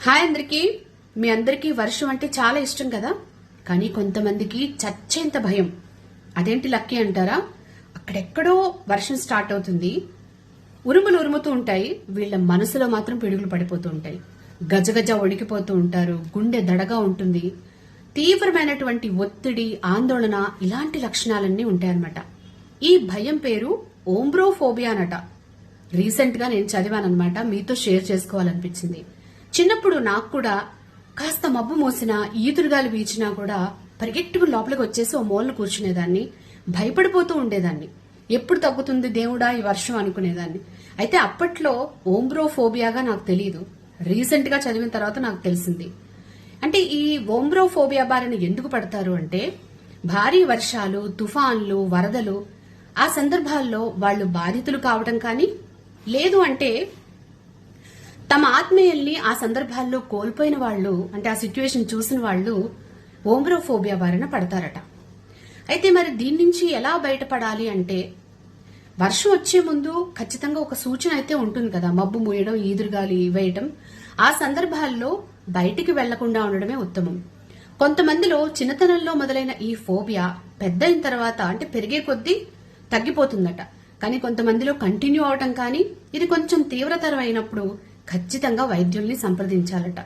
Hi అందరికీ. మీ అందరికీ వర్షం అంటే చాలా ఇష్టం కదా, కానీ కొంతమందికి చచ్చేంత భయం. అదేంటి లక్కీ అంటారా? అక్కడెక్కడో వర్షం స్టార్ట్ అవుతుంది, ఉరుములు ఉరుముతూ ఉంటాయి, వీళ్ళ మనసులో మాత్రం పిడుగులు పడిపోతూ ఉంటాయి, గజగజ వణికిపోతూ ఉంటారు, గుండె దడగా ఉంటుంది, తీవ్రమైనటువంటి ఒత్తిడి, ఆందోళన, ఇలాంటి లక్షణాలన్నీ ఉంటాయన్నమాట. ఈ భయం పేరు ఓంబ్రోఫోబియా అనట. రీసెంట్ గా నేను చదివానన్నమాట, మీతో షేర్ చేసుకోవాలనిపించింది. చిన్నప్పుడు నాకు కూడా కాస్త మబ్బు మోసినా, ఈదురుగాలి వీచినా కూడా పరిగెట్టుకు లోపలికి వచ్చేసి ఓ మూలను కూర్చునేదాన్ని, భయపడిపోతూ ఉండేదాన్ని. ఎప్పుడు తగ్గుతుంది దేవుడా ఈ వర్షం అనుకునేదాన్ని. అయితే అప్పట్లో ఓంబ్రోఫోబియాగా నాకు తెలియదు, రీసెంట్ గా చదివిన తర్వాత నాకు తెలిసింది. అంటే ఈ ఓంబ్రోఫోబియా బారిన ఎందుకు పడతారు అంటే, భారీ వర్షాలు, తుఫాన్లు, వరదలు, ఆ సందర్భాల్లో వాళ్ళు బాధితులు కావడం కానీ, లేదు అంటే తమ ఆత్మీయుల్ని ఆ సందర్భాల్లో కోల్పోయిన వాళ్ళు, అంటే ఆ సిచ్యువేషన్ చూసిన వాళ్ళు ఓంబ్రోఫోబియా బారిన పడతారట. అయితే మరి దీని నుంచి ఎలా బయటపడాలి అంటే, వర్షం వచ్చే ముందు ఖచ్చితంగా ఒక సూచన అయితే ఉంటుంది కదా, మబ్బు మూయడం, ఈదురుగాలి వేయటం. ఆ సందర్భాల్లో బయటికి వెళ్లకుండా ఉండడమే ఉత్తమం. కొంతమందిలో చిన్నతనంలో మొదలైన ఈ ఫోబియా పెద్ద అయిన తర్వాత, అంటే పెరిగే కొద్దీ తగ్గిపోతుందట. కానీ కొంతమందిలో కంటిన్యూ అవటం కానీ, ఇది కొంచెం తీవ్రతరం అయినప్పుడు ఖచ్చితంగా వైద్యుల్ని సంప్రదించాలట.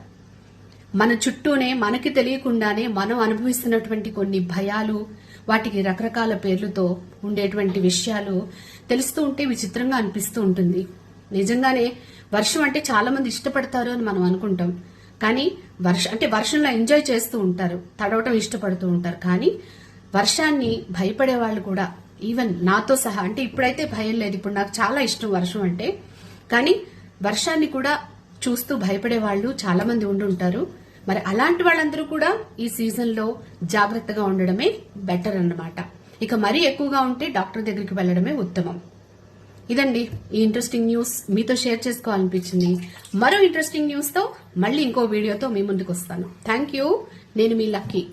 మన చుట్టూనే మనకి తెలియకుండానే మనం అనుభవిస్తున్నటువంటి కొన్ని భయాలు, వాటికి రకరకాల పేర్లతో ఉండేటువంటి విషయాలు తెలుస్తూ ఉంటే విచిత్రంగా అనిపిస్తూ ఉంటుంది. నిజంగానే వర్షం అంటే చాలా మంది ఇష్టపడతారు అని మనం అనుకుంటాం, కానీ వర్షంలో ఎంజాయ్ చేస్తూ ఉంటారు, తడవటం ఇష్టపడుతూ ఉంటారు. కానీ వర్షాన్ని భయపడే వాళ్ళు కూడా, ఈవెన్ నాతో సహా, అంటే ఇప్పుడైతే భయం లేదు, ఇప్పుడు నాకు చాలా ఇష్టం వర్షం అంటే, కానీ వర్షాన్ని కూడా చూస్తూ భయపడే వాళ్ళు చాలా మంది ఉండుంటారు. మరి అలాంటి వాళ్ళందరూ కూడా ఈ సీజన్ లో జాగ్రత్తగా ఉండడమే బెటర్ అన్నమాట. ఇక మరీ ఎక్కువగా ఉంటే డాక్టర్ దగ్గరికి వెళ్లడమే ఉత్తమం. ఇదండి ఈ ఇంట్రెస్టింగ్ న్యూస్ మీతో షేర్ చేసుకోవాలనిపించింది. మరో ఇంట్రెస్టింగ్ న్యూస్ తో మళ్ళీ ఇంకో వీడియోతో మీ ముందుకు వస్తాను. Thank you. నేను మీ లక్కీ.